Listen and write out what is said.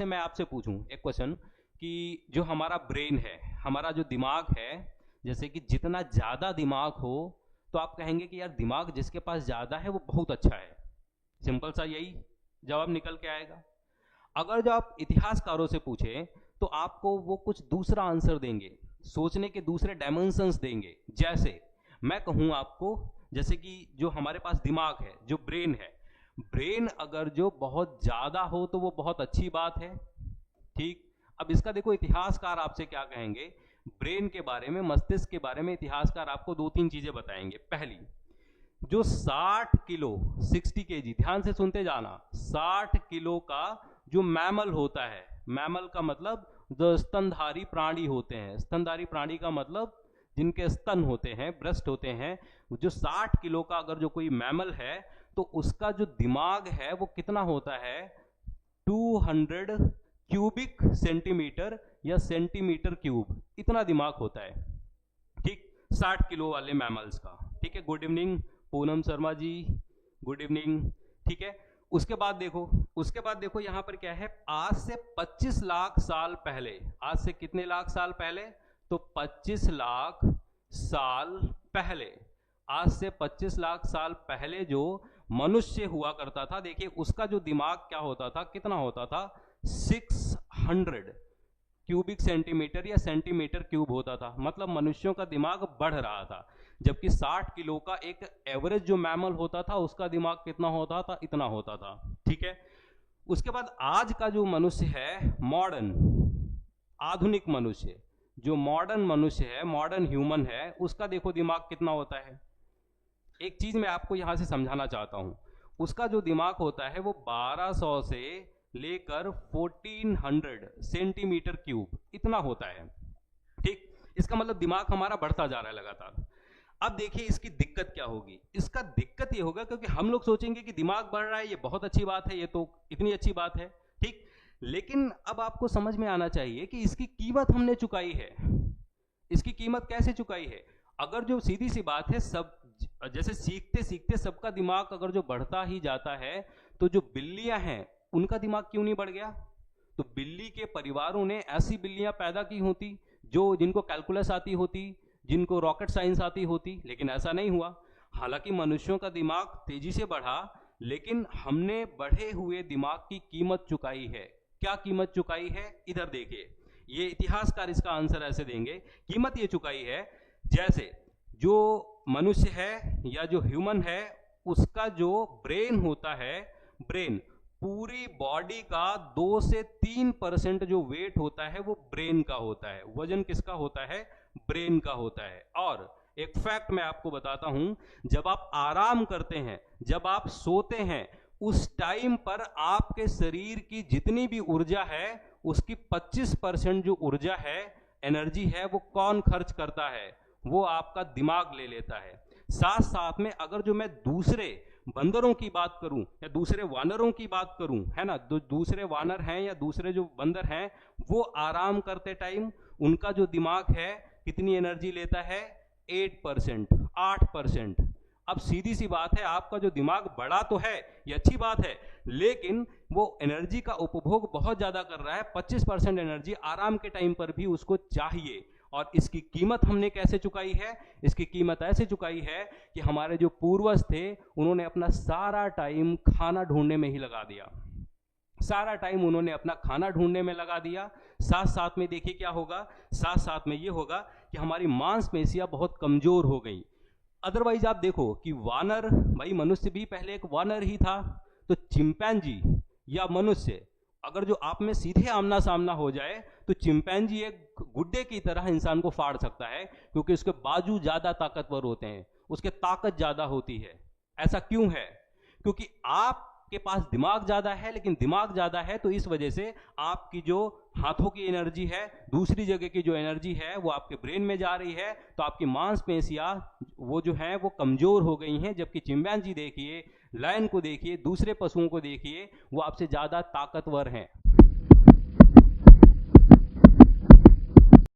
जैसे मैं आपसे पूछूं एक क्वेश्चन कि जो हमारा ब्रेन है, हमारा जो दिमाग है, जैसे कि जितना ज़्यादा दिमाग हो तो आप कहेंगे कि यार दिमाग जिसके पास ज़्यादा है वो बहुत अच्छा है। सिंपल सा यही जवाब निकल के आएगा। अगर जो आप इतिहासकारों से पूछें तो आपको वो कुछ दूसरा आंसर देंगे, सोचने के दूसरे डायमेंशंस देंगे। जैसे मैं कहूँ आपको, जैसे कि जो हमारे पास दिमाग है, जो ब्रेन है, ब्रेन अगर जो बहुत ज़्यादा हो तो वो बहुत अच्छी बात है। ठीक, अब इसका देखो इतिहासकार आपसे क्या कहेंगे ब्रेन के बारे में, मस्तिष्क के बारे में। इतिहासकार आपको दो तीन चीजें बताएंगे। पहली, जो 60 किलो 60 केजी, ध्यान से सुनते जाना, 60 किलो का जो मैमल होता है, मैमल का मतलब जो स्तनधारी प्राणी होते हैं, स्तनधारी प्राणी का मतलब जिनके स्तन होते हैं, ब्रेस्ट होते हैं, जो 60 किलो का अगर जो कोई मैमल है तो उसका जो दिमाग है वो कितना होता है, 200 क्यूबिक सेंटीमीटर या सेंटीमीटर क्यूब, इतना दिमाग होता है। ठीक, 60 किलो वाले मैमल्स का। ठीक है, good evening Poonam Sharma ji, good evening. ठीक है, उसके बाद देखो यहां पर क्या है, आज से 25 लाख साल पहले, आज से कितने लाख साल पहले, तो 25 लाख साल पहले, आज से 25 लाख साल पहले जो मनुष्य हुआ करता था, देखिए उसका जो दिमाग क्या होता था, कितना होता था, 600 क्यूबिक सेंटीमीटर या सेंटीमीटर क्यूब होता था। मतलब मनुष्यों का दिमाग बढ़ रहा था, जबकि 60 किलो का एक एवरेज जो मैमल होता था उसका दिमाग कितना होता था, इतना होता था। ठीक है, उसके बाद आज का जो मनुष्य है, मॉडर्न आधुनिक मनुष्य, जो मॉडर्न मनुष्य है, मॉडर्न ह्यूमन है, उसका देखो दिमाग कितना होता है। एक चीज मैं आपको यहां से समझाना चाहता हूं, उसका जो दिमाग होता है वो 1200 से लेकर 1400 सेंटीमीटर क्यूब इतना होता है। ठीक, इसका मतलब दिमाग हमारा बढ़ता जा रहा है लगातार। अब देखिए इसकी दिक्कत क्या होगी, इसका दिक्कत ये होगा क्योंकि हम लोग सोचेंगे कि दिमाग बढ़ रहा है, ये बहुत अच्छी बात है, ये तो इतनी अच्छी बात है। ठीक, लेकिन अब आपको समझ में आना चाहिए कि इसकी कीमत हमने चुकाई है। इसकी कीमत कैसे चुकाई है? अगर जो सीधी सी बात है, सब जैसे सीखते सीखते सबका दिमाग अगर जो बढ़ता ही जाता है तो जो बिल्लियां हैं उनका दिमाग क्यों नहीं बढ़ गया? तो बिल्ली के परिवारों ने ऐसी बिल्लियां पैदा की होती जो जिनको कैलकुलस आती होती, जिनको रॉकेट साइंस आती होती, लेकिन ऐसा नहीं हुआ। हालांकि मनुष्यों का दिमाग तेजी से बढ़ा, लेकिन हमने बढ़े हुए दिमाग की कीमत चुकाई है। क्या कीमत चुकाई है? इधर देखिए, ये इतिहासकार इसका आंसर ऐसे देंगे, कीमत ये चुकाई है जैसे जो मनुष्य है या जो ह्यूमन है उसका जो ब्रेन होता है, ब्रेन पूरी बॉडी का 2 से 3% जो वेट होता है वो ब्रेन का होता है। वजन किसका होता है? ब्रेन का होता है। और एक फैक्ट मैं आपको बताता हूं, जब आप आराम करते हैं, जब आप सोते हैं, उस टाइम पर आपके शरीर की जितनी भी ऊर्जा है उसकी 25% जो ऊर्जा है, एनर्जी है, वो कौन खर्च करता है? वो आपका दिमाग ले लेता है। साथ साथ में अगर जो मैं दूसरे बंदरों की बात करूं या दूसरे वानरों की बात करूं, है ना, दूसरे वानर हैं या दूसरे जो बंदर हैं, वो आराम करते टाइम उनका जो दिमाग है कितनी एनर्जी लेता है? 8%, 8%। अब सीधी सी बात है, आपका जो दिमाग बड़ा तो है, ये अच्छी बात है, लेकिन वो एनर्जी का उपभोग बहुत ज्यादा कर रहा है। 25% एनर्जी आराम के टाइम पर भी उसको चाहिए। और इसकी कीमत हमने कैसे चुकाई है? इसकी कीमत ऐसे चुकाई है कि हमारे जो पूर्वज थे उन्होंने अपना सारा टाइम खाना ढूंढने में ही लगा दिया, सारा टाइम उन्होंने अपना खाना ढूंढने में लगा दिया। साथ साथ में देखिए क्या होगा, साथ साथ में ये होगा कि हमारी मांसपेशियां बहुत कमजोर हो गई। अदरवाइज आप देखो कि वानर, भाई मनुष्य भी पहले एक वानर ही था, तो चिंपैंजी या मनुष्य अगर जो आप में सीधे आमना सामना हो जाए तो चिंपैंजी एक गुड्डे की तरह इंसान को फाड़ सकता है, क्योंकि उसके बाजू ज्यादा ताकतवर होते हैं, उसके ताकत ज्यादा होती है। ऐसा क्यों है? क्योंकि आपके पास दिमाग ज्यादा है, लेकिन दिमाग ज्यादा है तो इस वजह से आपकी जो हाथों की एनर्जी है, दूसरी जगह की जो एनर्जी है वो आपके ब्रेन में जा रही है, तो आपकी मांसपेशियां वो जो है वो कमजोर हो गई हैं। जबकि चिंपैंजी देखिए, लायन को देखिए, दूसरे पशुओं को देखिए, वो आपसे ज्यादा ताकतवर हैं।